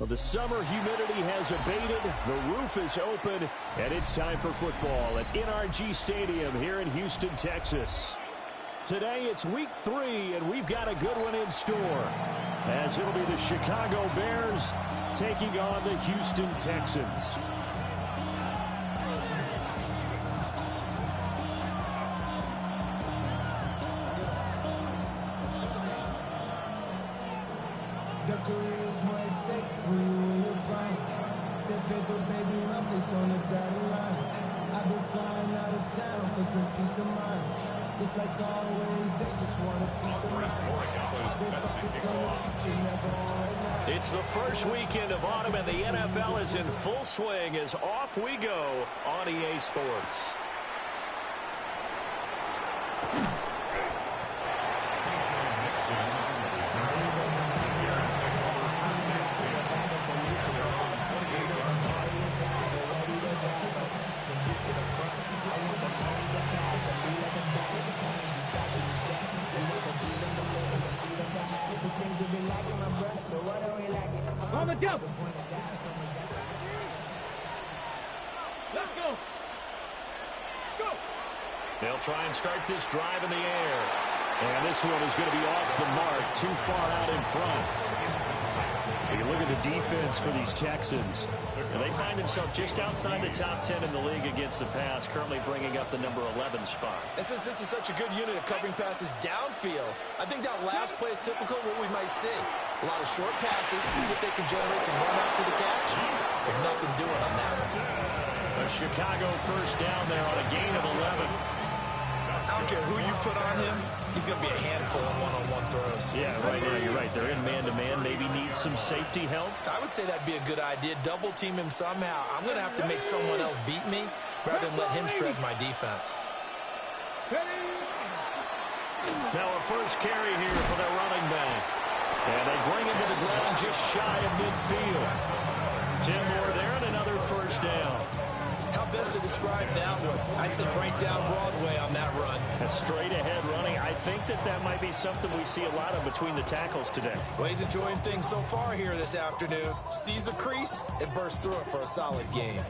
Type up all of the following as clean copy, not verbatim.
Well, the summer humidity has abated, the roof is open, and it's time for football at NRG Stadium here in Houston, Texas. Today it's week 3, and we've got a good one in store, as it'll be the Chicago Bears taking on the Houston Texans. The career is my stake. Will you price? That paper, baby, my face on the dotted line. I've been flying out of town for some peace of mind. It's like always, they just want a piece of mind. They focus on the future, never on right now. It's the first weekend of autumn, and the NFL is in full swing as off we go on EA Sports. On the jump. Let's go. Let's go. They'll try and start this drive in the air. And this one is going to be off the mark, too far out in front. You look at the defense for these Texans. And they find themselves just outside the top 10 in the league against the pass, currently bringing up the number 11 spot. And since this is such a good unit of covering passes downfield, I think that last play is typical of what we might see. A lot of short passes, see if they can generate some run after the catch. But nothing doing on that one. A Chicago first down there on a gain of 11. I don't care who you put on him, he's going to be a handful of one-on-one throws. Yeah, right now you're right. They're in man-to-man. Maybe need some safety help. I would say that'd be a good idea. Double team him somehow. I'm going to have to make someone else beat me rather than let him shred my defense. Now a first carry here for their running back. And they bring him to the ground just shy of midfield. 10 more there and another first down. How best to describe that one? I'd say right down Broadway on that run. A straight ahead running. I think that might be something we see a lot of between the tackles today. Well, he's enjoying things so far here this afternoon. Sees a crease and bursts through it for a solid game.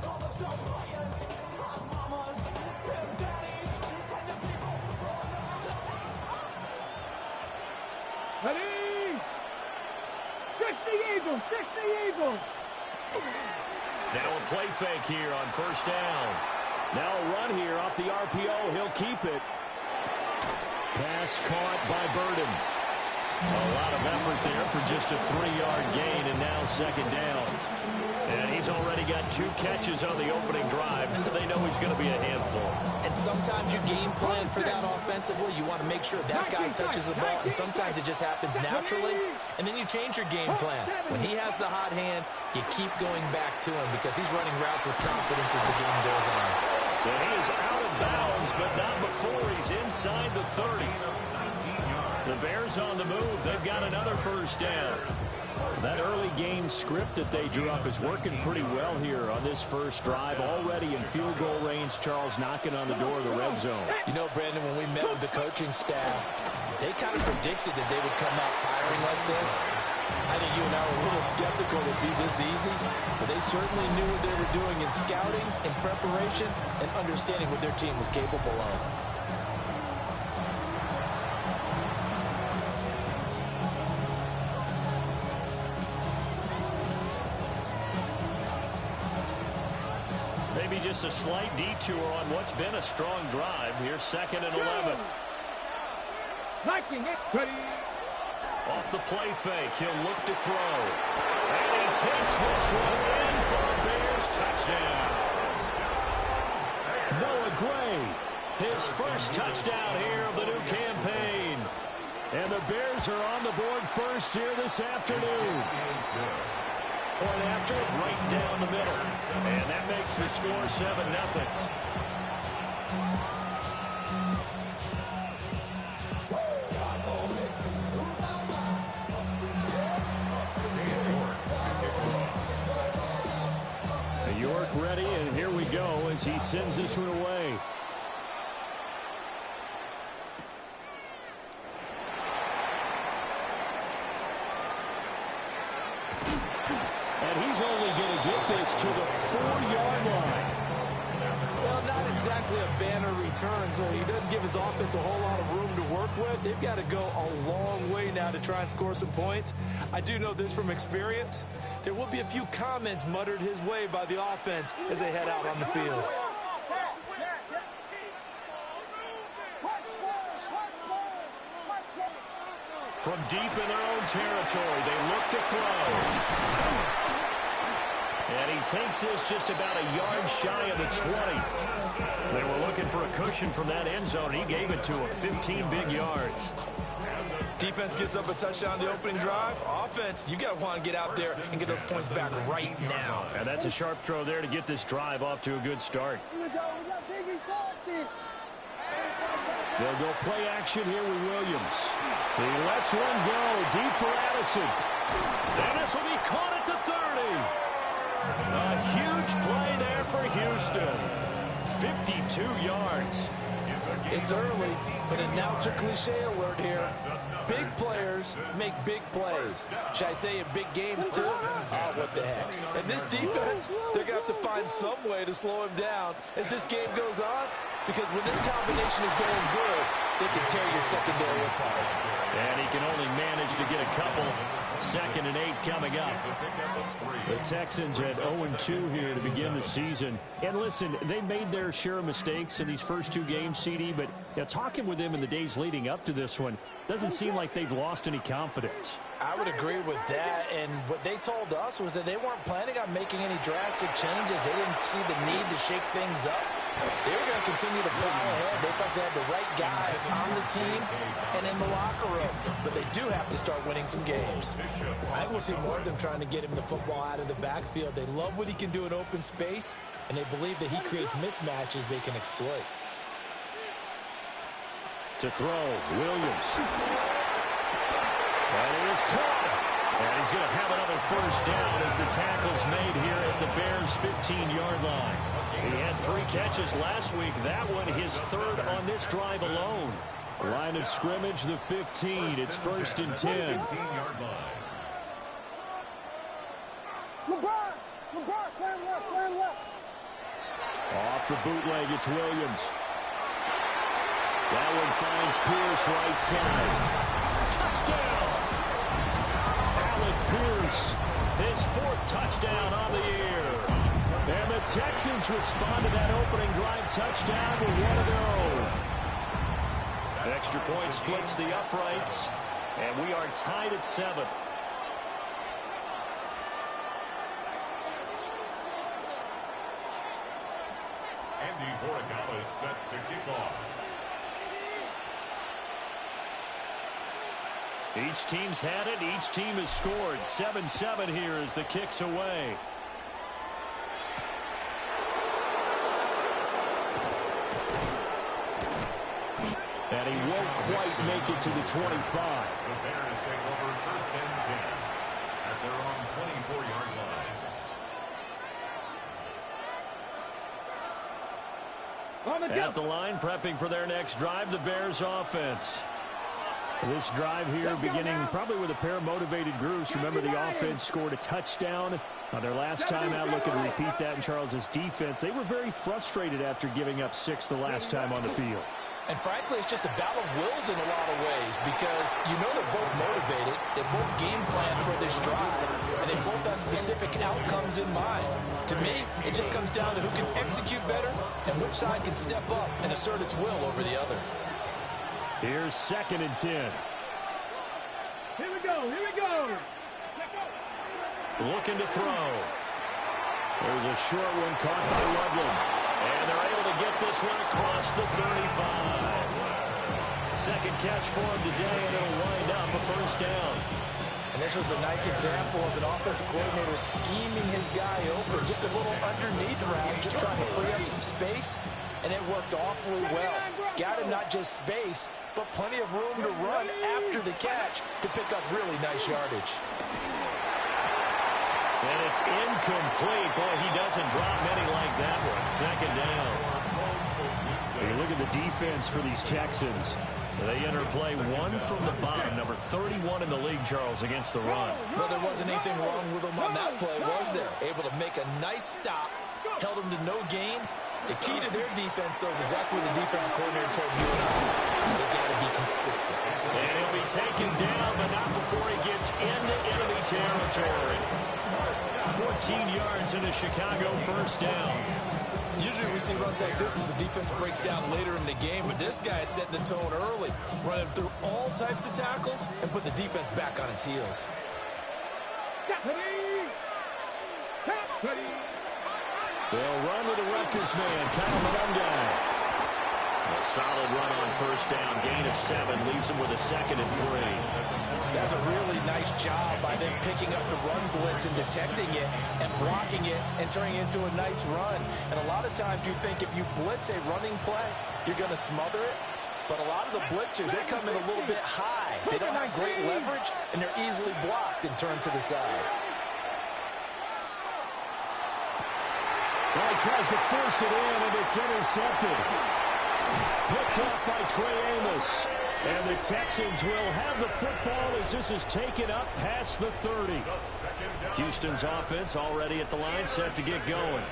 Ready? Fix the Eagles! Fix the Eagles! Now a play fake here on first down. Now a run here off the RPO. He'll keep it. Pass caught by Burden. A lot of effort there for just a 3-yard gain, and now second down. And he's already got 2 catches on the opening drive. They know he's going to be a handful. And sometimes you game plan for that offensively. You want to make sure that guy touches the ball, and sometimes it just happens naturally. And then you change your game plan. When he has the hot hand, you keep going back to him because he's running routes with confidence as the game goes on. And he is out of bounds, but not before he's inside the 30. The Bears on the move. They've got another first down. That early game script that they drew up is working pretty well here on this first drive. Already in field goal range, Charles knocking on the door of the red zone. You know, Brandon, when we met with the coaching staff, they kind of predicted that they would come out firing like this. I think you and I were a little skeptical it would be this easy, but they certainly knew what they were doing in scouting, in preparation, and understanding what their team was capable of. Maybe just a slight detour on what's been a strong drive. Here's second and 11. Liking it. Ready? Off the play fake, he'll look to throw. And he takes this one in for a Bears touchdown. Noah Gray, his first touchdown here of the new campaign. And the Bears are on the board first here this afternoon. Point after, right down the middle. And that makes the score 7-0. York ready, and here we go as he sends this one away. And he's only going to get this to the 4-yard line. Well, not exactly a banner return, so he doesn't give his offense a whole lot of room to work with. They've got to go a long way now to try and score some points. I do know this from experience. There will be a few comments muttered his way by the offense as they head out on the field. From deep in their own territory, they look to throw. And he takes this just about a yard shy of the 20. They were looking for a cushion from that end zone. He gave it to him, 15 big yards. Defense gives up a touchdown the opening drive. Offense, you got to want to get out there and get those points back right now. And that's a sharp throw there to get this drive off to a good start. They'll go play action here with Williams. He lets one go deep for Addison. And this will be caught at the 30. A huge play there for Houston. 52 yards. It's early, but a now to cliche alert here. Big players make big plays. Should I say in big games too? Oh, what the heck. And this defense, they're going to have to find some way to slow him down as this game goes on. Because when this combination is going good, they can tear your secondary apart. And he can only manage to get a couple. 2nd and 8 coming up. The Texans at 0-2 here to begin the season. And listen, they made their share of mistakes in these first 2 games, CD, but talking with them in the days leading up to this one, doesn't seem like they've lost any confidence. I would agree with that, and what they told us was that they weren't planning on making any drastic changes. They didn't see the need to shake things up. They were going to continue to plow ahead. They thought they had the right guys on the team and in the locker room, but they do have to start winning some games. I think we'll see more of them trying to get him the football out of the backfield. They love what he can do in open space, and they believe that he creates mismatches they can exploit. To throw, Williams. And he is caught. And he's going to have another first down as the tackle's made here at the Bears' 15-yard line. He had 3 catches last week. That one his 3rd on this drive alone. Line of scrimmage, the 15. It's 1st and 10. LeBron, slam left. Off the bootleg, it's Williams. That one finds Pierce right side. Touchdown! Alec Pierce, his 4th touchdown on the year. And the Texans respond to that opening drive touchdown with one of their own. Extra point splits the uprights, and we are tied at 7. Andy Horrigal is set to kick off. Each team's had it. Each team has scored. 7-7 here as the kick's away. And he won't quite make it to the 25. The Bears take over 1st and 10 at their own 24-yard line. At the line, prepping for their next drive, the Bears offense. This drive here beginning probably with a pair of motivated groups. Remember, the offense scored a touchdown their last time out. Looking to repeat that in Charles's defense. They were very frustrated after giving up 6 the last time on the field. And frankly, it's just a battle of wills in a lot of ways because you know they're both motivated. They both game plan for this drive, and they both have specific outcomes in mind. To me, it just comes down to who can execute better and which side can step up and assert its will over the other. Here's 2nd and 10. Here we go. Looking to throw. There's a short one caught by Loveland. And they're able to get this one across the 35. 2nd catch for him today, and it'll wind up a first down. And this was a nice example of an offensive coordinator scheming his guy open. Just a little underneath route, just trying to free up some space. And it worked awfully well. Got him not just space, but plenty of room to run after the catch to pick up really nice yardage. And it's incomplete. Boy, he doesn't drop many like that one. 2nd down. You look at the defense for these Texans. They enter play one from the bottom, number 31 in the league, Charles, against the run. Well, there wasn't anything wrong with them on that play, was there? Able to make a nice stop, held them to no gain. The key to their defense, though, is exactly what the defensive coordinator told you and I. They got to be consistent. And he'll be taken down, but not before he gets into enemy territory. 14 yards in a Chicago first down. Usually we see runs like this as the defense breaks down later in the game, but this guy is setting the tone early, running through all types of tackles and putting the defense back on its heels. They'll run with the Rutgers man, Kyle Malone. A solid run on first down, gain of 7, leaves him with a 2nd and 3. That's a really nice job by them picking up the run blitz and detecting it and blocking it and turning it into a nice run. And a lot of times you think if you blitz a running play, you're going to smother it. But a lot of the blitzers, they come in a little bit high. They don't have great leverage, and they're easily blocked and turned to the side. Well, he tries to force it in, and it's intercepted. Picked off by Trey Amos. And the Texans will have the football as this is taken up past the 30. Houston's offense already at the line, set to get going.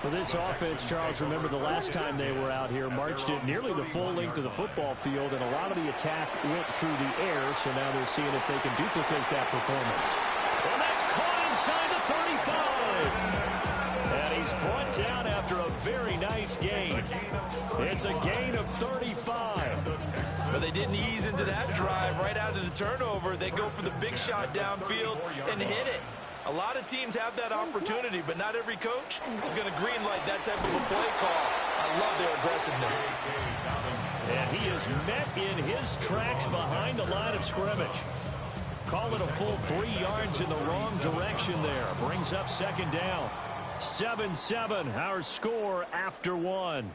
For this offense, Charles, remember the last time they were out here, marched it nearly the full length of the football field, and a lot of the attack went through the air, so now they're seeing if they can duplicate that performance. Well, that's caught inside the 35. And he's brought down after a very nice gain. It's a gain of 35. But they didn't ease into that drive right out of the turnover. They go for the big shot downfield and hit it. A lot of teams have that opportunity, but not every coach is going to greenlight that type of a play call. I love their aggressiveness. And he is met in his tracks behind the line of scrimmage. Call it a full 3 yards in the wrong direction there. Brings up 2nd down. 7-7, our score after 1.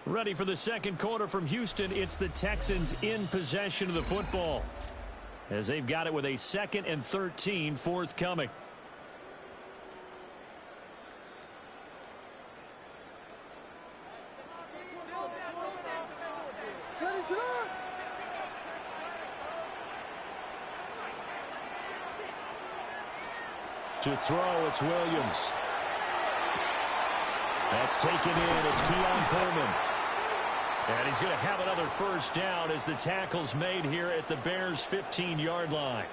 Ready for the second quarter from Houston. It's the Texans in possession of the football, as they've got it with a 2nd and 13 forthcoming. To throw, it's Williams. That's taken in. It's Keon Coleman. And he's going to have another first down as the tackle's made here at the Bears' 15-yard line.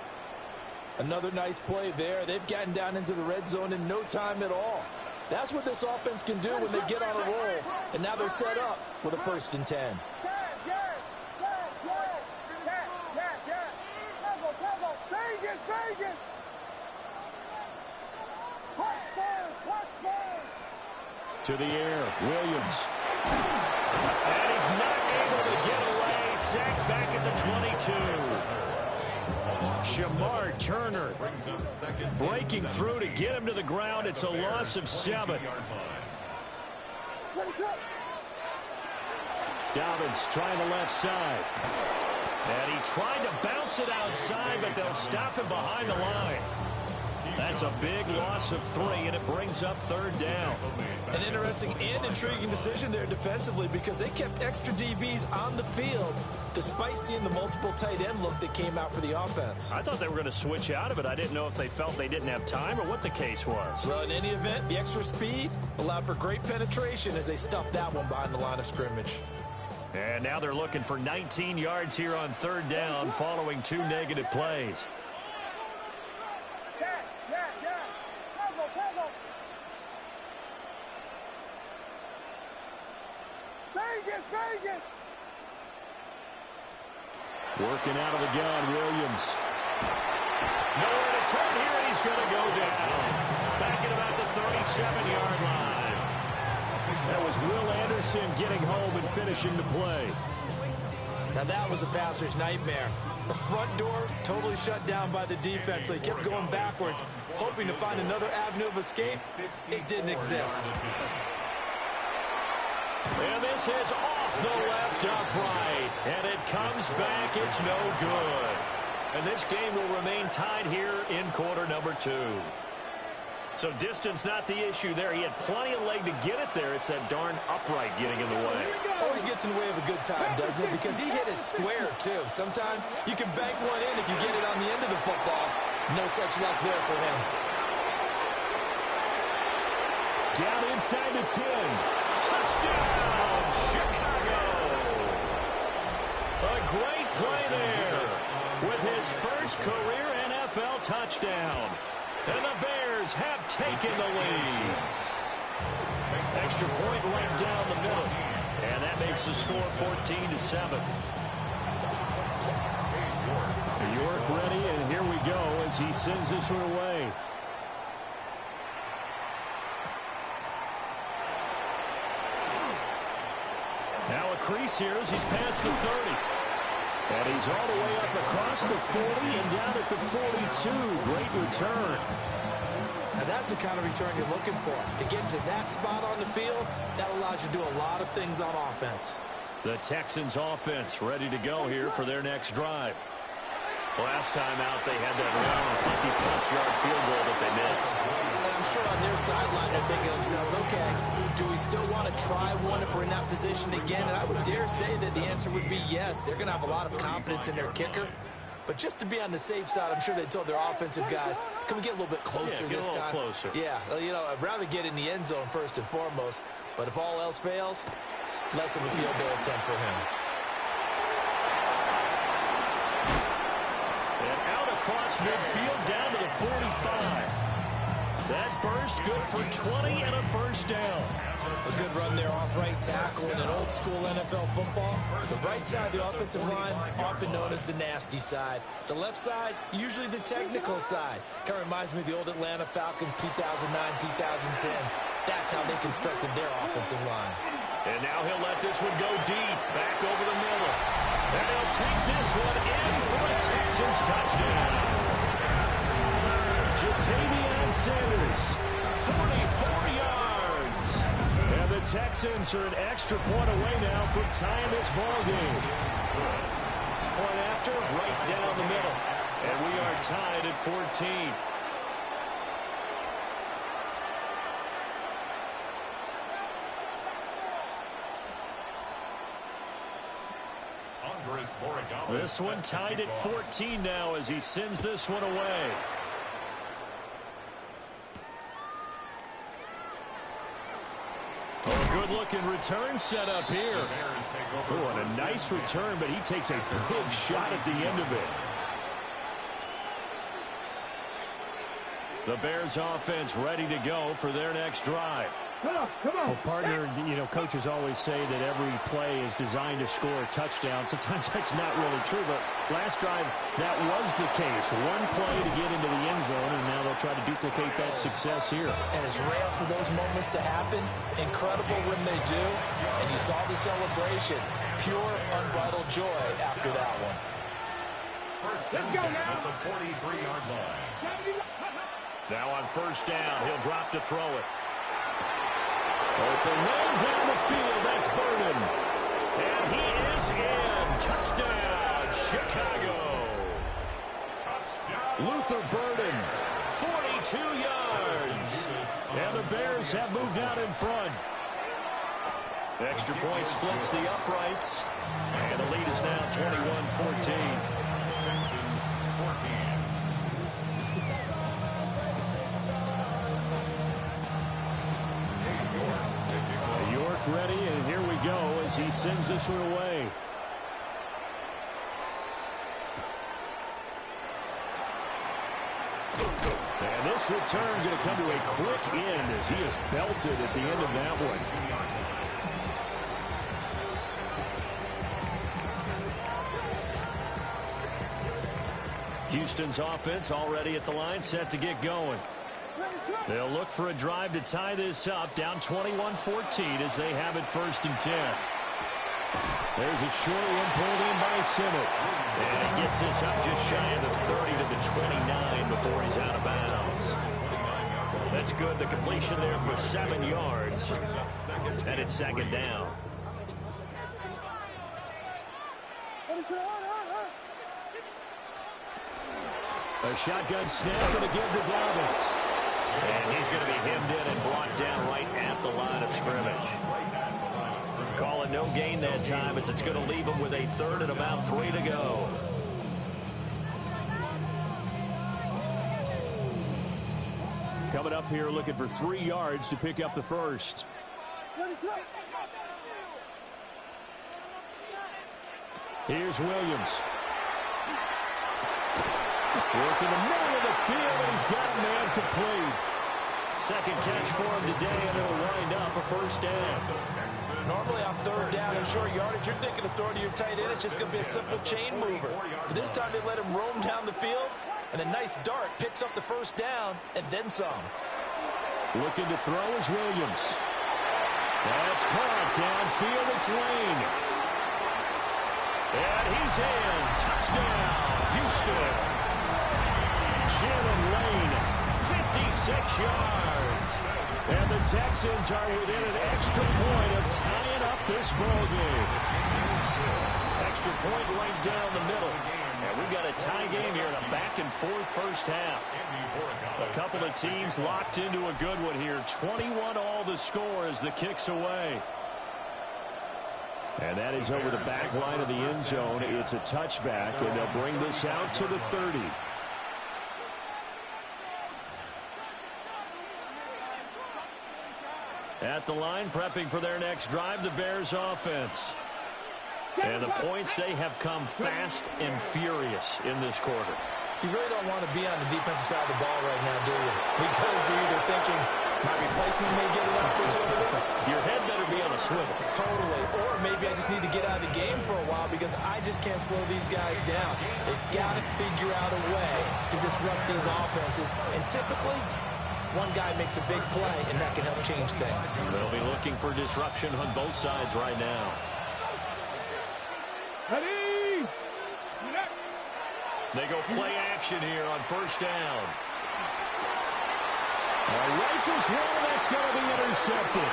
Another nice play there. They've gotten down into the red zone in no time at all. That's what this offense can do when they get on a roll. And now they're set up with a 1st and 10. To the air, Williams. And he's not able to get away. Sacked back at the 22. Shamar Turner breaking through to get him to the ground. It's a loss of 7. Dobbins trying the left side. And he tried to bounce it outside, but they'll stop him behind the line. That's a big loss of 3, and it brings up 3rd down. An interesting and intriguing decision there defensively, because they kept extra DBs on the field despite seeing the multiple tight end look that came out for the offense. I thought they were going to switch out of it. I didn't know if they felt they didn't have time or what the case was. Well, in any event, the extra speed allowed for great penetration as they stuffed that one behind the line of scrimmage. And now they're looking for 19 yards here on 3rd down following 2 negative plays. Working out of the gun, Williams. Nowhere to turn here, and he's going to go down. Back at about the 37-yard line. That was Will Anderson getting home and finishing the play. Now that was a passer's nightmare. The front door totally shut down by the defense, so he kept going backwards, hoping to find another avenue of escape. It didn't exist. And this is off the left upright. And it comes back. It's no good. And this game will remain tied here in quarter number 2. So distance not the issue there. He had plenty of leg to get it there. It's that darn upright getting in the way. Always gets in the way of a good time, doesn't it? Because he hit it square, too. Sometimes you can bank one in if you get it on the end of the football. No such luck there for him. Down inside the 10. Touchdown, Chicago. A great play there with his first career NFL touchdown. And the Bears have taken the lead. Extra point right down the middle. And that makes the score 14-7. York ready, and here we go as he sends this one away. Now a crease here as he's past the 30. And he's all the way up across the 40 and down at the 42. Great return. Now that's the kind of return you're looking for. To get to that spot on the field, that allows you to do a lot of things on offense. The Texans offense ready to go here for their next drive. Last time out, they had that long 50-plus yard field goal that they missed. And I'm sure on their sideline they're thinking to themselves, okay, do we still want to try one if we're in that position again? And I would dare say that the answer would be yes. They're going to have a lot of confidence in their kicker. But just to be on the safe side, I'm sure they told their offensive guys, can we get a little bit closer this time? Closer. Yeah, you know, I'd rather get in the end zone first and foremost. But if all else fails, less of a field goal attempt for him. Across midfield down to the 45. That burst good for 20 and a first down. A good run there off right tackle in an old school NFL football. The right side of the offensive line, often known as the nasty side. The left side, usually the technical side. Kind of reminds me of the old Atlanta Falcons 2009-2010. That's how they constructed their offensive line. And now he'll let this one go deep, back over the middle. And he'll take this one in for a Texans touchdown. Jatavion Sanders, 44 yards. And the Texans are an extra point away now from tying this ball game. Point after, right down the middle. And we are tied at 14. This one tied at 14 now as he sends this one away. Oh, good-looking return set up here. Oh, and a nice return, but he takes a big shot at the end of it. The Bears offense ready to go for their next drive. Come on. Well, partner, you know, coaches always say that every play is designed to score a touchdown. Sometimes that's not really true, but last drive, that was the case. One play to get into the end zone, and now they'll try to duplicate that success here. And it's rare for those moments to happen. Incredible when they do. And you saw the celebration. Pure, unbridled joy after that one. First and 10 at the 43-yard line. Now on first down, he'll drop to throw it. Open man down the field, that's Burden. And he is in. Touchdown, Chicago. Touchdown. Luther Burden, 42 yards. And the Bears have moved out in front. Extra point splits the uprights. And the lead is now 21-14. Texans 14. Ready, and here we go as he sends this one away. And this return going to come to a quick end as he is belted at the end of that one. Houston's offense already at the line, set to get going. They'll look for a drive to tie this up, down 21-14 as they have it first and 10. There's a short one pulled in by Simmett. And he gets this up just shy of the 30 to the 29 before he's out of bounds. That's good. The completion there for 7 yards. And it's second down. A shotgun snap and a give to Dobbins. And he's going to be hemmed in and brought down right at the line of scrimmage. Call it no gain that time as it's going to leave him with a third and about 3 to go. Coming up here looking for 3 yards to pick up the first. Here's Williams. Work in the middle of the field, and he's got a man complete. Second catch for him today, and it'll wind up a first down. Normally on third down and short yardage, you're thinking of throwing to your tight end. It's just going to be a simple chain mover. But this time they let him roam down the field, and a nice dart picks up the first down and then some. Looking to throw is Williams. That's caught downfield. It's Lane. And he's in. Touchdown, Houston. Jalen Lane, 56 yards. And the Texans are within an extra point of tying up this ball game. Extra point right down the middle. And we've got a tie game here in a back-and-forth first half. A couple of teams locked into a good one here. 21 all the score as the kick's away. And that is over the back line of the end zone. It's a touchback, and they'll bring this out to the 30. At the line, prepping for their next drive, the Bears offense. And the points, they have come fast and furious in this quarter. You really don't want to be on the defensive side of the ball right now, do you? Because you're either thinking, my replacement may get an opportunity. Your head better be on a swivel. Totally. Or maybe I just need to get out of the game for a while because I just can't slow these guys down. They've got to figure out a way to disrupt these offenses. And typically, one guy makes a big play, and that can help change things. They'll be looking for disruption on both sides right now. Ready? They go play action here on first down. Rifles one, that's going to be intercepted.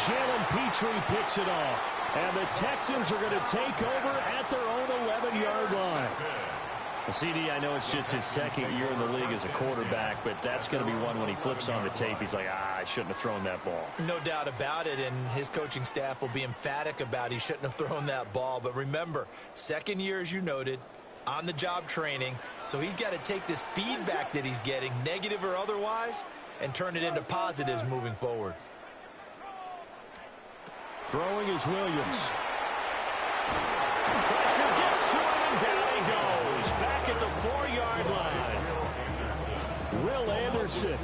Jalen Petrie picks it off. And the Texans are going to take over at their own 11-yard line. CD, I know it's just his second year in the league as a quarterback, but that's going to be one when he flips on the tape. He's like, I shouldn't have thrown that ball. No doubt about it, and his coaching staff will be emphatic about he shouldn't have thrown that ball. But remember, second year, as you noted, on-the-job training, so he's got to take this feedback that he's getting, negative or otherwise, and turn it into positives moving forward. Throwing is Williams. Pressure gets to him, and down he goes. Back at the 4-yard line. Will Anderson.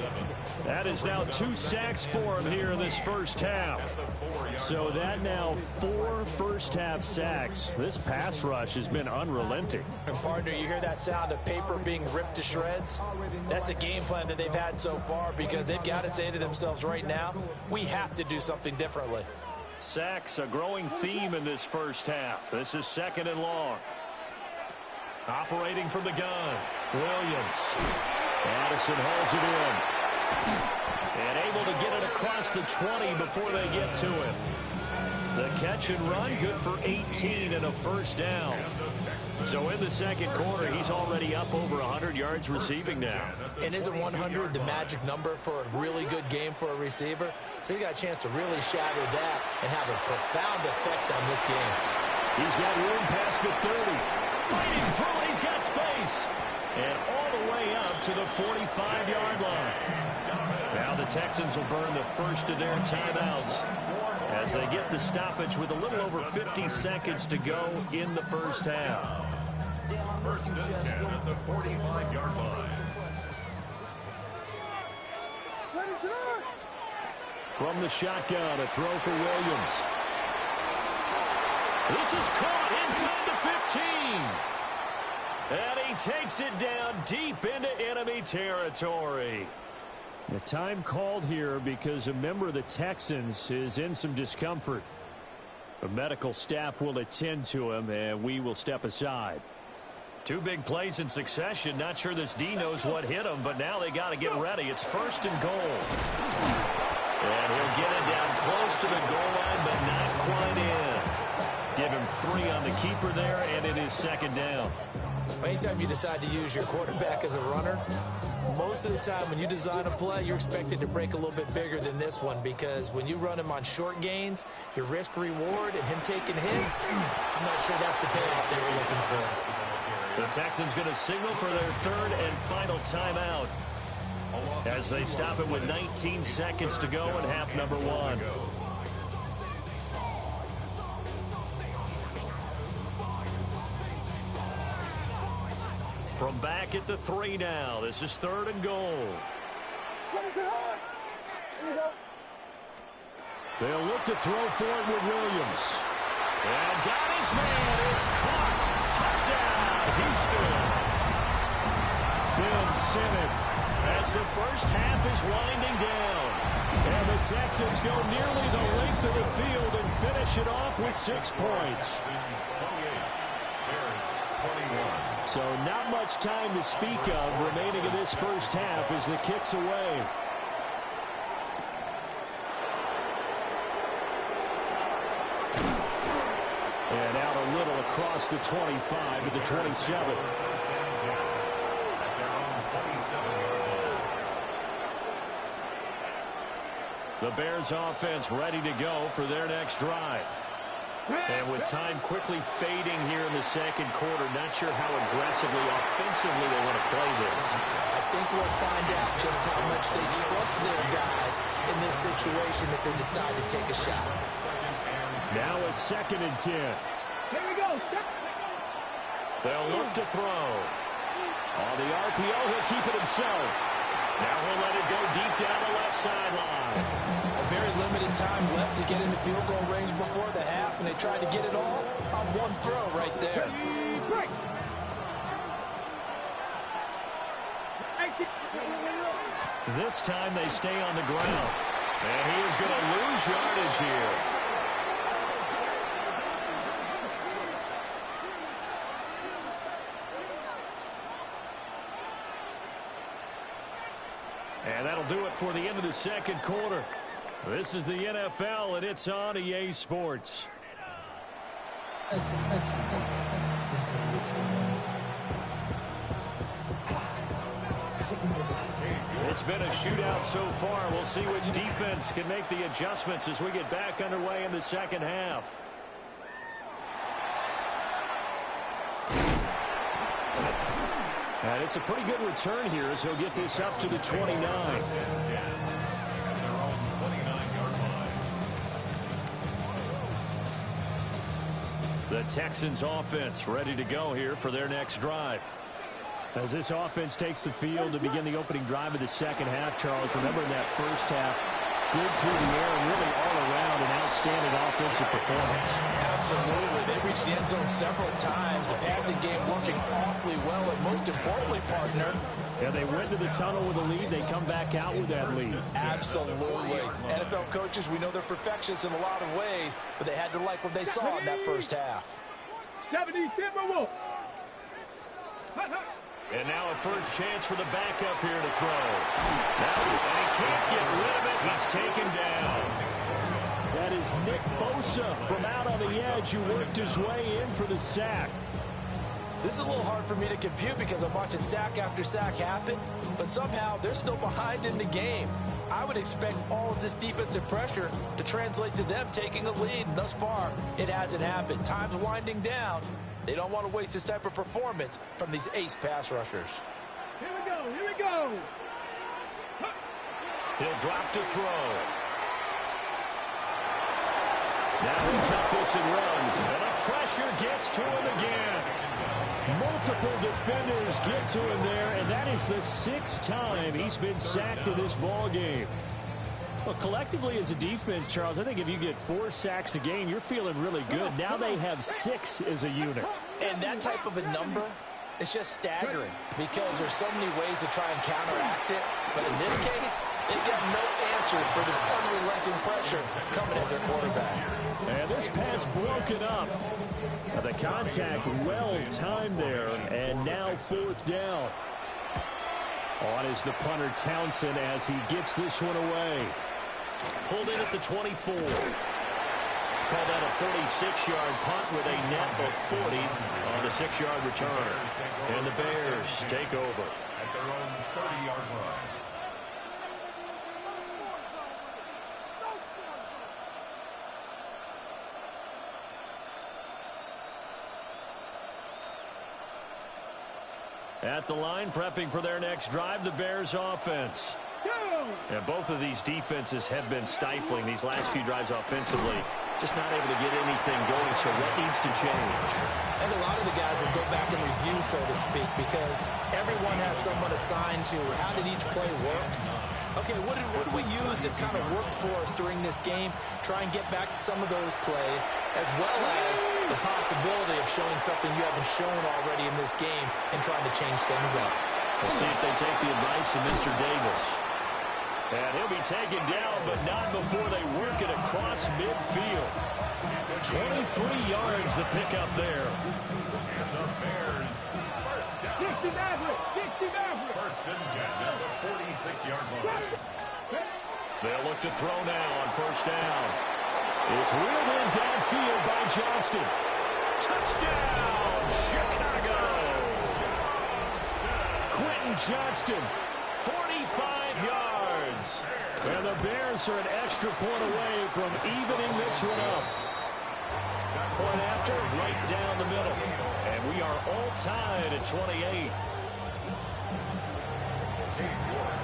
That is now 2 sacks for him here in this first half. So that now 4 first-half sacks. This pass rush has been unrelenting. And partner, you hear that sound of paper being ripped to shreds? That's a game plan that they've had so far because they've got to say to themselves right now, we have to do something differently. Sacks, a growing theme in this first half. This is second and long. Operating from the gun, Williams. Addison holds it in. And able to get it across the 20 before they get to him. The catch and run, good for 18 and a first down. So in the second quarter, he's already up over 100 yards receiving now. And isn't 100 the magic number for a really good game for a receiver? So he got a chance to really shatter that and have a profound effect on this game. He's got room past the 30. Fighting through it, he's got space. And all the way up to the 45-yard line. Now the Texans will burn the first of their timeouts as they get the stoppage with a little over 50 seconds to go in the first half. First and 10 at the 45-yard line. From the shotgun, a throw for Williams. This is caught inside the 15. And he takes it down deep into enemy territory. The time called here because a member of the Texans is in some discomfort. The medical staff will attend to him, and we will step aside. 2 big plays in succession. Not sure this D knows what hit him, but now they got to get ready. It's first and goal. And he'll get it down close to the goal line, but not quite in. Give him 3 on the keeper there, and it is second down. Anytime you decide to use your quarterback as a runner, Most of the time when you design a play, you're expected to break a little bit bigger than this one because when you run him on short gains, your risk-reward and him taking hits, I'm not sure that's the payoff they were looking for. The Texans going to signal for their third and final timeout as they stop it with 19 seconds to go in half number one. From back at the 3 now. This is 3rd and goal. They'll look to throw for it with Williams. And got his man. It's caught. Touchdown, Houston. Ben Simmons as the first half is winding down. And the Texans go nearly the length of the field and finish it off with 6 points. So not much time to speak of remaining in this first half as the kick's away. And out a little across the 25 to the 27. The Bears offense ready to go for their next drive. And with time quickly fading here in the second quarter, not sure how aggressively, offensively they want to play this. I think we'll find out just how much they trust their guys in this situation if they decide to take a shot. Now a 2nd and 10. Here we go. They'll look to throw. On the RPO, he'll keep it himself. Now he'll let it go deep down the left sideline. Very limited time left to get into field goal range before the half, and they tried to get it all on one throw right there. This time they stay on the ground. And he is going to lose yardage here. And that'll do it for the end of the second quarter. This is the NFL, and it's on EA Sports. It's been a shootout so far. We'll see which defense can make the adjustments as we get back underway in the second half. And it's a pretty good return here as he'll get this up to the 29. The Texans offense ready to go here for their next drive. As this offense takes the field to begin the opening drive of the second half, Charles, remember in that first half, good through the air and really all around an outstanding offensive performance. Absolutely. They reached the end zone several times. The passing game working awfully well, and most importantly, partner. Yeah, they went to the tunnel with a lead. They come back out with that lead. Absolutely. NFL coaches, we know they're perfectionists in a lot of ways, but they had to like what they saw in that first half. 70 Timberwolves. And now a first chance for the backup here to throw. Now, and he can't get rid of it. He's taken down. That is Nick Bosa from out on the edge who worked his way in for the sack. This is a little hard for me to compute because I'm watching sack after sack happen, but somehow they're still behind in the game. I would expect all of this defensive pressure to translate to them taking a lead, and thus far, it hasn't happened. Time's winding down. They don't want to waste this type of performance from these ace pass rushers. Here we go. Here we go. He'll drop to throw. Now he's up this and run. And the pressure gets to him again. Multiple defenders get to him there, and that is the 6th time he's been sacked in this ball game. Well, collectively as a defense, Charles, I think if you get 4 sacks a game, you're feeling really good. Now they have 6 as a unit. And that type of a number is just staggering because there's so many ways to try and counteract it. But in this case, they've got no answers for this unrelenting pressure coming at their quarterback. And this pass broken up. The contact well timed there, and now 4th down. On is the punter Townsend as he gets this one away. Pulled in at the 24. Call that a 46-yard punt with a net of 40 on the 6-yard return. And the Bears take over. at their own 30-yard line. At the line, prepping for their next drive, the Bears offense. And both of these defenses have been stifling these last few drives offensively. Just not able to get anything going, so what needs to change? And a lot of the guys will go back and review, so to speak, because everyone has someone assigned to how did each play work. Okay, what did we use that kind of worked for us during this game? Try and get back to some of those plays, as well as the possibility of showing something you haven't shown already in this game and trying to change things up. We'll see if they take the advice of Mr. Davis. And he'll be taken down, but not before they work it across midfield. 23 yards the pickup there. And the Bears, first down. 60 Maverick. First and 10 at the 46-yard line. They'll look to throw now on first down. It's reeled in downfield by Johnston. Touchdown, Chicago! Quentin Johnston, 45 yards. And the Bears are an extra point away from evening this one up. Point after, right down the middle. And we are all tied at 28.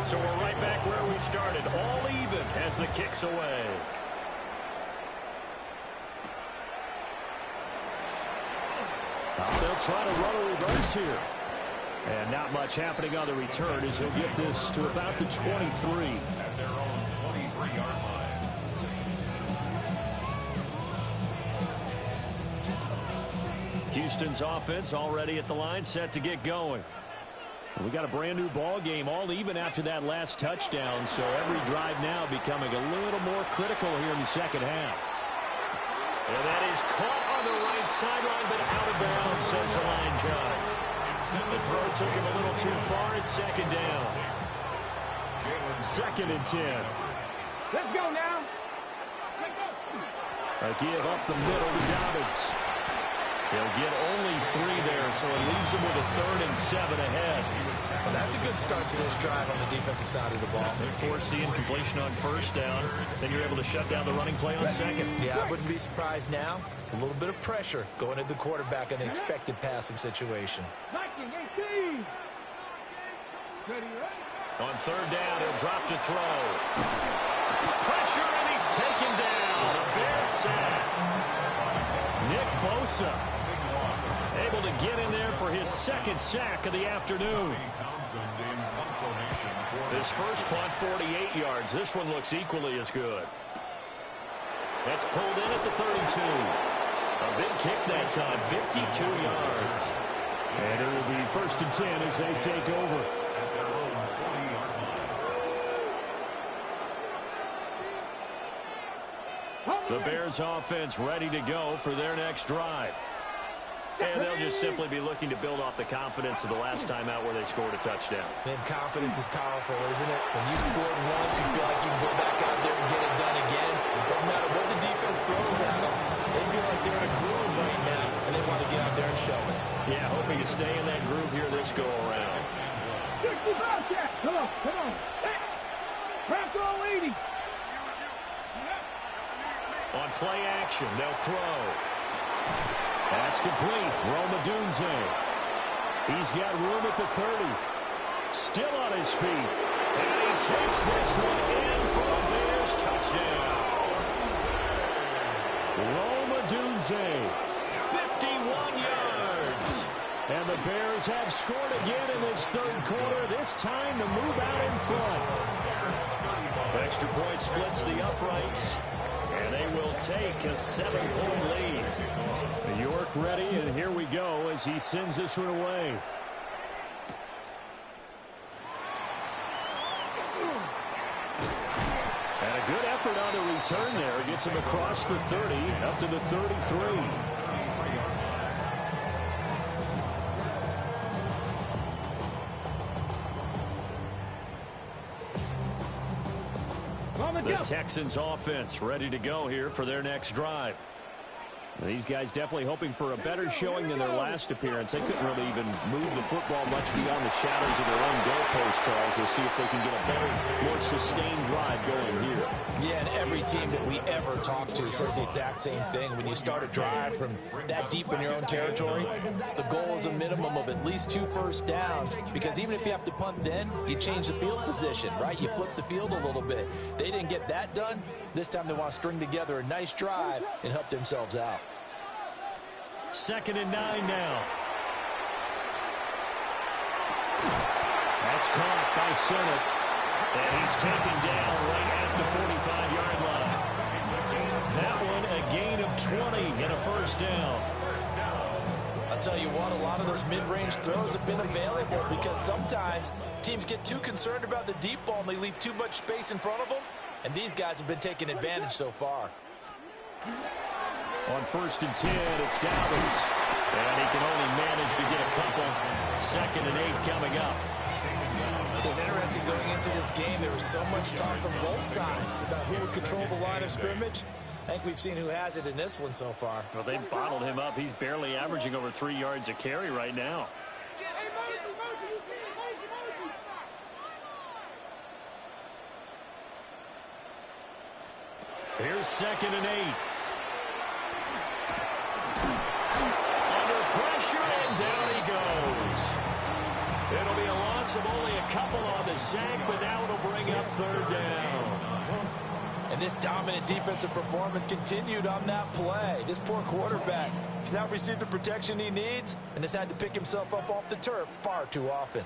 So we're right back where we started, all even as the kick's away. They'll try to run a reverse here. And not much happening on the return as he'll get this to about the 23. At their own 23-yard line. Houston's offense already at the line, set to get going. We got a brand new ball game, all even after that last touchdown, so every drive now becoming a little more critical here in the second half. And that is caught on the right sideline, but out of bounds, says the line judge. The throw took him a little too far. It's second down. Second and 10. Let's go now. A give up the middle to Dobbins. He'll get only 3 there, so it leaves him with a 3rd and 7 ahead. Well, that's a good start to this drive on the defensive side of the ball. Forcing completion on first down. Then you're able to shut down the running play on second. Yeah, I wouldn't be surprised now. A little bit of pressure going at the quarterback in an expected passing situation. 18. On third down, he'll drop to throw. Pressure, and he's taken down. A Bears sack. Nick Bosa able to get in there for his 2nd sack of the afternoon. His first punt, 48 yards. This one looks equally as good. That's pulled in at the 32. A big kick that time, 52 yards. And it will be 1st and 10 as they take over. The Bears offense ready to go for their next drive. And they'll just simply be looking to build off the confidence of the last time out where they scored a touchdown. And confidence is powerful, isn't it? When you scored once, you feel like you can go back out there and get it done again. No matter what the defense throws at them, they feel like they're in a groove right now, and they want to get out there and show it. Yeah, hoping to stay in that groove here this go-around. Come on. Crack all 80. On play action, they'll throw. That's complete. Roma Dunze. He's got room at the 30. Still on his feet. And he takes this one in for a Bears touchdown. Roma Dunze, 51 yards. And the Bears have scored again in this 3rd quarter, this time to move out in front. Extra point splits the uprights. And they will take a 7-point lead. York ready, and here we go as he sends this one away. And a good effort on the return there. Gets him across the 30, up to the 33. The Texans offense ready to go here for their next drive. These guys definitely hoping for a better showing than their last appearance. They couldn't really even move the football much beyond the shadows of their own goalpost, Charles. They'll see if they can get a better, more sustained drive going here. Yeah, and every team that we ever talk to says the exact same thing. When you start a drive from that deep in your own territory, the goal is a minimum of at least 2 first downs, because even if you have to punt then, you change the field position, right? You flip the field a little bit. They didn't get that done. This time they want to string together a nice drive and help themselves out. 2nd and 9 now. That's caught by Senate. And he's taken down right at the 45-yard line. That one a gain of 20 and a first down. I'll tell you what, a lot of those mid-range throws have been available because sometimes teams get too concerned about the deep ball and they leave too much space in front of them. And these guys have been taking advantage so far. On 1st and 10, it's Dobbins. And he can only manage to get a couple. 2nd and 8 coming up. It's interesting going into this game. There was so much talk from both sides about who would control the line of scrimmage. I think we've seen who has it in this one so far. Well, they bottled him up. He's barely averaging over 3 yards a carry right now. Here's 2nd and 8. Under pressure, and down he goes. It'll be a loss of only a couple on the sack, but now it'll bring up 3rd down. And this dominant defensive performance continued on that play. This poor quarterback has now received the protection he needs and has had to pick himself up off the turf far too often.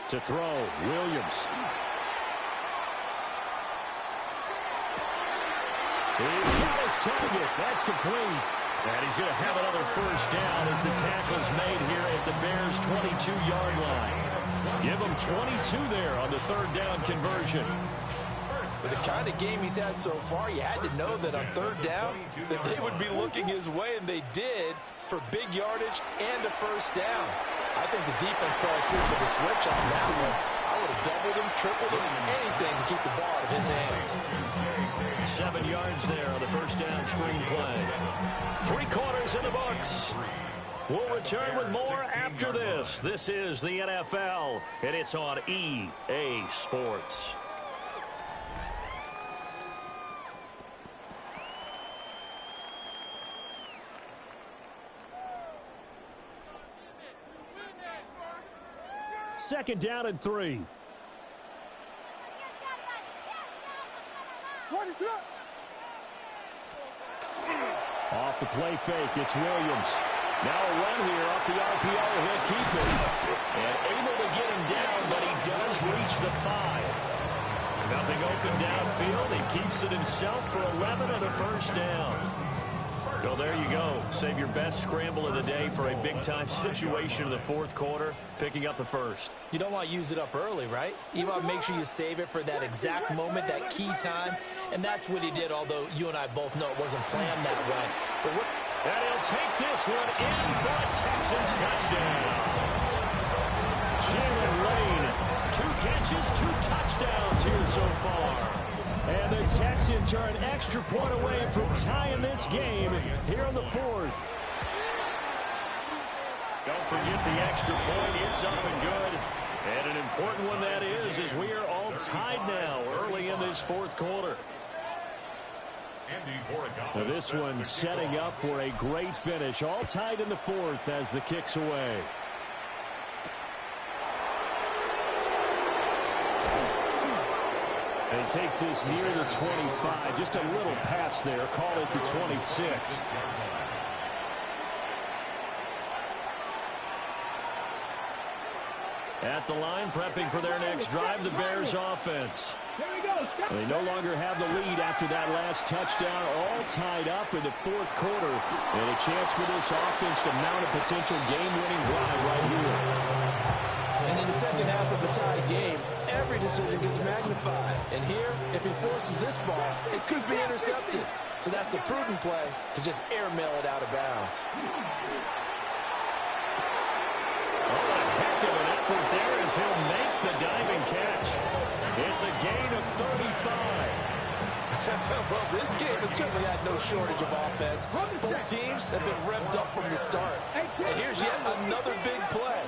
To throw, Williams. He's got his target. That's complete. And he's going to have another first down as the tackle's made here at the Bears' 22-yard line. Give him 22 there on the 3rd down conversion. With the kind of game he's had so far, you had to know that on 3rd down that they would be looking his way, and they did, for big yardage and a first down. I think the defense fell asleep with the switch on that one. I would have doubled him, tripled him, anything to keep the ball out of his hands. 7 yards there on the first down screen play. 3 quarters in the books. We'll return with more after this. This is the NFL, and it's on EA Sports. Second down and 3. Off the play fake, it's Williams. Now a run here off the RPO. He'll keep it. And able to get him down, but he does reach the 5. Nothing open downfield. He keeps it himself for 11 and a first down. So there you go. Save your best scramble of the day for a big-time situation in the 4th quarter, picking up the first. You don't want to use it up early, right? You want to make sure you save it for that exact moment, that key time. And that's what he did, although you and I both know it wasn't planned that way. And he'll take this one in for a Texans touchdown. Jalen Lane, 2 catches, 2 touchdowns here so far. And the Texans are an extra point away from tying this game here in the 4th. Don't forget the extra point. It's up and good. And an important one that is, as we are all tied now early in this 4th quarter. Now this one setting up for a great finish. All tied in the 4th as the kick's away. And he takes this near the 25. Just a little pass there. Call it the 26. At the line, prepping for their next drive, the Bears offense. They no longer have the lead after that last touchdown. All tied up in the 4th quarter. And a chance for this offense to mount a potential game-winning drive right here. And in the second half of a tie game, every decision gets magnified. And here, if he forces this ball, it could be intercepted. So that's the prudent play to just airmail it out of bounds. Oh, a heck of an effort there as he'll make the diving catch. It's a gain of 35. Well, this game has certainly had no shortage of offense. Both teams have been revved up from the start. And here's yet another big play.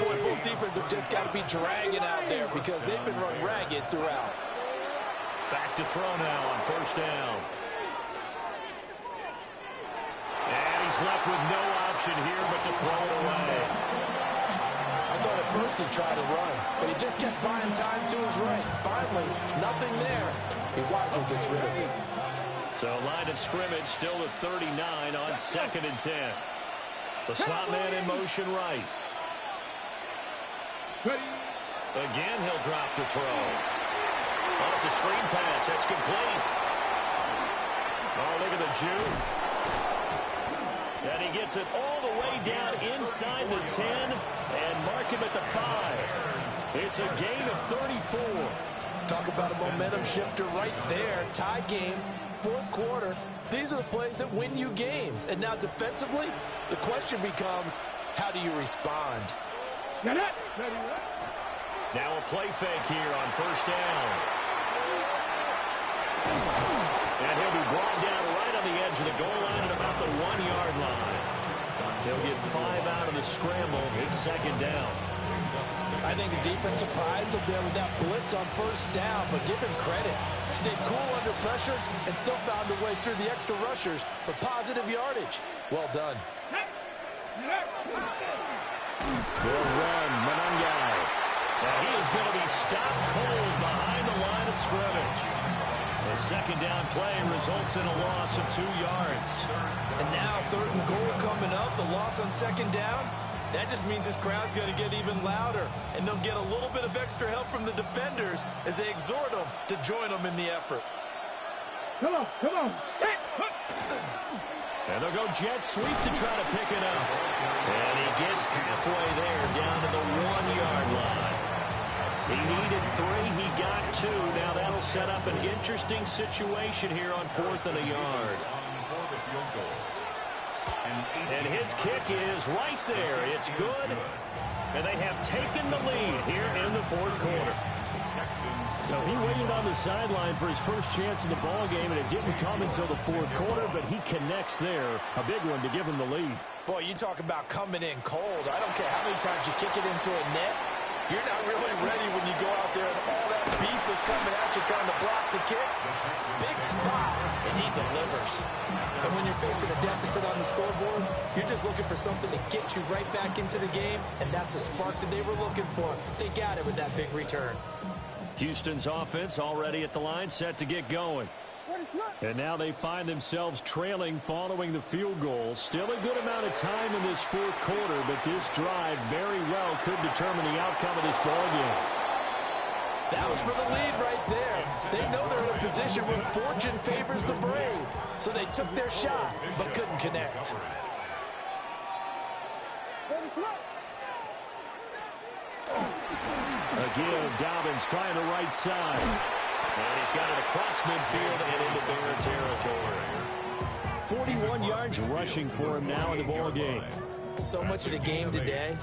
Boy, both defenses have just got to be dragging out there because they've been run ragged throughout. Back to throw now on first down. And he's left with no option here but to throw it away. I thought at first he tried to run, but he just kept buying time to his right. Finally, nothing there. He wisely gets rid of it. So line of scrimmage still at 39 on 2nd and 10. The slot man in motion right. Again, he'll drop the throw. Oh, it's a screen pass. That's complete. Oh, look at the juke. And he gets it all the way down inside the 10 and mark him at the 5. It's a gain of 34. Talk about a momentum shifter right there. Tie game, 4th quarter. These are the plays that win you games. And now defensively, the question becomes, how do you respond? Now a play fake here on first down. And he'll be brought down right on the edge of the goal line at about the 1-yard line. He'll get 5 out of the scramble. It's 2nd down. I think the defense surprised him there with that blitz on first down, but give him credit. Stayed cool under pressure and still found a way through the extra rushers for positive yardage. Well done. Good run, Monangai. And he is going to be stopped cold behind the line of scrimmage. The 2nd down play results in a loss of 2 yards. And now 3rd and goal coming up, the loss on 2nd down. That just means this crowd's going to get even louder, and they'll get a little bit of extra help from the defenders as they exhort them to join them in the effort. Come on, come on. And they'll go jet sweep to try to pick it up. And he gets halfway there down to the 1-yard line. He needed 3, he got 2. Now that'll set up an interesting situation here on 4th and a yard. And his kick is right there. It's good. And they have taken the lead here in the 4th quarter. So he waited on the sideline for his first chance in the ball game, and it didn't come until the 4th quarter, but he connects there. A big one to give him the lead. Boy, you talk about coming in cold. I don't care how many times you kick it into a net. You're not really ready when you go out there and all that beef is coming at you trying to block the kick. Big spot, and he delivers. And when you're facing a deficit on the scoreboard, you're just looking for something to get you right back into the game, and that's the spark that they were looking for. They got it with that big return. Houston's offense already at the line, set to get going. And now they find themselves trailing following the field goal. Still a good amount of time in this 4th quarter, but this drive very well could determine the outcome of this ball game. That was for the lead right there. They know they're in a position where fortune favors the brave. So they took their shot, but couldn't connect. Again, Dobbins trying the right side. And he's got it across midfield and into Bear territory. 41 yards rushing for him now in the ball game. So much of the game today,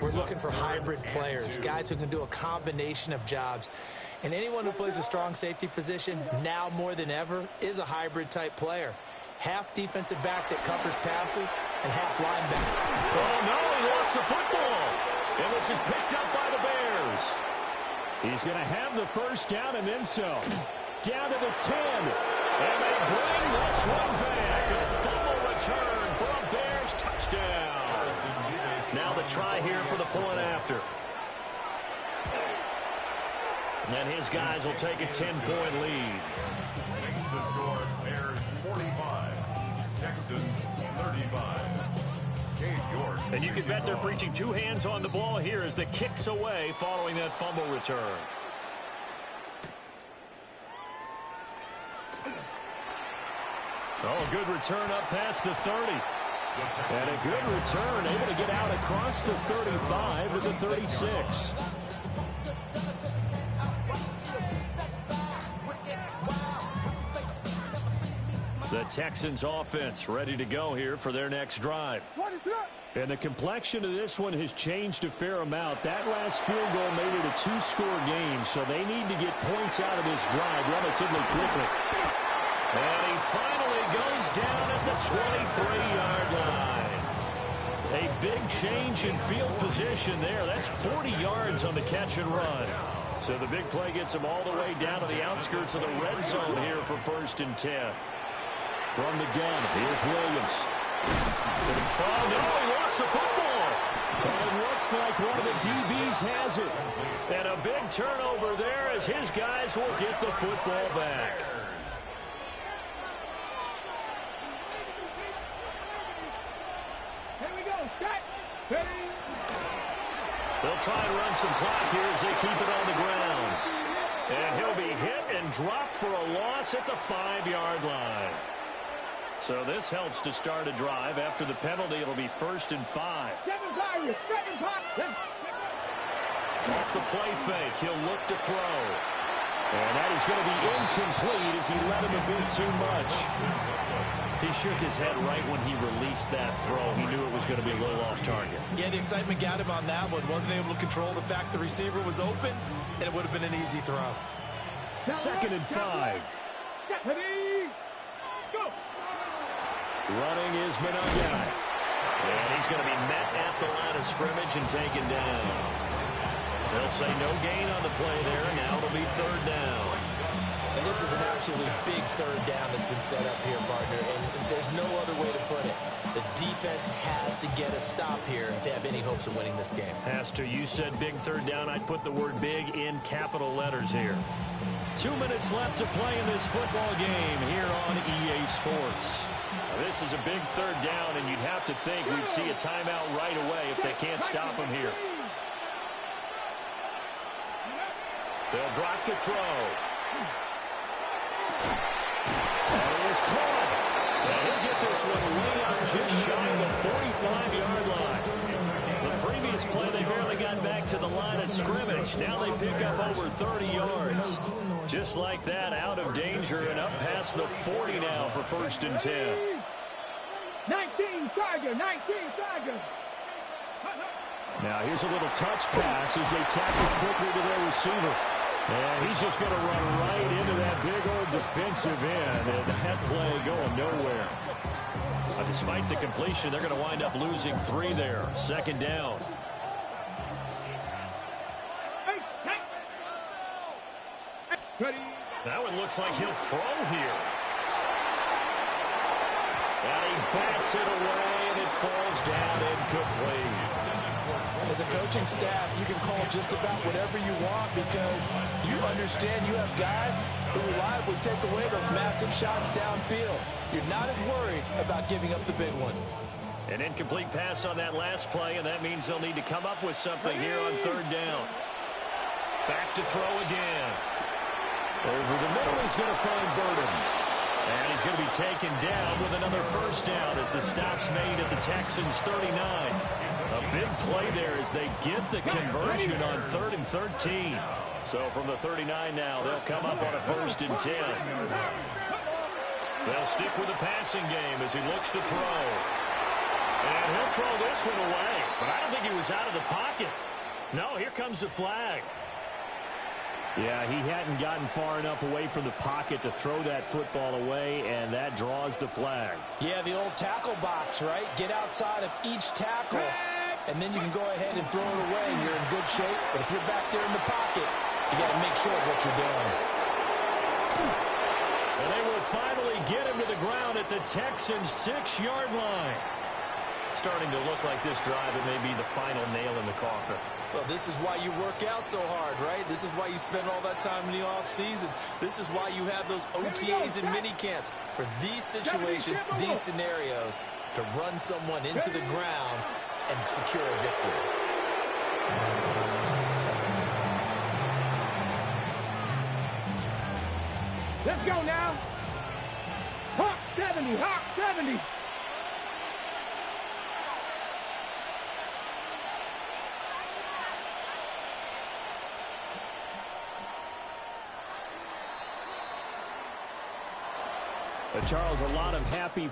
we're looking for hybrid players, guys who can do a combination of jobs. And anyone who plays a strong safety position, now more than ever, is a hybrid type player. Half defensive back that covers passes and half linebacker. Oh, no, he lost the football. And this is picked up by the Bears. He's going to have the first down and then so. Down to the 10. And they bring this one back. A fumble return for a Bears touchdown. Now the try here for the point after. And his guys will take a 10-point lead. Makes the score Bears 45, Texans 35. And you can bet they're preaching 2 hands on the ball here as the kick's away following that fumble return. Oh, a good return up past the 30. And a good return, able to get out across the 35 to the 36. The Texans offense ready to go here for their next drive. And the complexion of this one has changed a fair amount. That last field goal made it a 2-score game, so they need to get points out of this drive relatively quickly. And he finally goes down at the 23-yard line. A big change in field position there. That's 40 yards on the catch and run. So the big play gets him all the way down to the outskirts of the red zone here for 1st and 10. From the gun, here's Williams. Oh, no, he lost the football. And it looks like one of the DBs has it. And a big turnover there as his guys will get the football back. Here we go. Set. Ready. They'll try and run some clock here as they keep it on the ground. And he'll be hit and dropped for a loss at the 5-yard line. So this helps to start a drive. After the penalty, it'll be 1st and 5. 7 pocket. Off the play fake, he'll look to throw. And that is going to be incomplete as he let him a bit too much. He shook his head right when he released that throw. He knew it was going to be a little off target. Yeah, the excitement got him on that one. Wasn't able to control the fact the receiver was open, and it would have been an easy throw. 2nd and 5. Ready. Go. Running is Monaghan. And he's going to be met at the line of scrimmage and taken down. They'll say no gain on the play there. Now it'll be 3rd down. And this is an absolutely big 3rd down that's been set up here, partner. And there's no other way to put it. The defense has to get a stop here if they have any hopes of winning this game. Has to. You said big 3rd down. I'd put the word big in capital letters here. 2 minutes left to play in this football game here on EA Sports. Now, this is a big 3rd down, and you'd have to think we'd see a timeout right away if they can't stop him here. They'll drop the throw. And it is caught. And he'll get this one way out just shy of the 45-yard line. The previous play, they barely got back to the line of scrimmage. Now they pick up over 30 yards. Just like that, out of danger and up past the 40 now for 1st and 10. 19 Tiger. Now here's a little touch pass as they tackle quickly to their receiver. And he's just going to run right into that big old defensive end. And that play going nowhere. Despite the completion, they're going to wind up losing 3 there. 2nd down. Ready. That one looks like he'll throw here. And he bats it away, and it falls down incomplete. As a coaching staff, you can call just about whatever you want because you understand you have guys who reliably take away those massive shots downfield. You're not as worried about giving up the big one. An incomplete pass on that last play, and that means they'll need to come up with something here on 3rd down. Back to throw again. Over the middle, he's going to find Burden. And he's going to be taken down with another 1st down as the stop's made at the Texans' 39. A big play there as they get the conversion on 3rd and 13. So from the 39 now, they'll come up on a 1st and 10. They'll stick with the passing game as he looks to throw. And he'll throw this one away. But I don't think he was out of the pocket. No, here comes the flag. Yeah, he hadn't gotten far enough away from the pocket to throw that football away, and that draws the flag. Yeah, the old tackle box, right? Get outside of each tackle, and then you can go ahead and throw it away, and you're in good shape. But if you're back there in the pocket, you got to make sure of what you're doing. And they will finally get him to the ground at the Texans' 6-yard line. Starting to look like this drive, it may be the final nail in the coffin. Well, this is why you work out so hard, right? This is why you spend all that time in the offseason. This is why you have those OTAs and mini camps. For these situations, these scenarios, to run someone into the ground and secure a victory. Let's go now. Hawk 70, Hawk 70. Charles, a lot of happy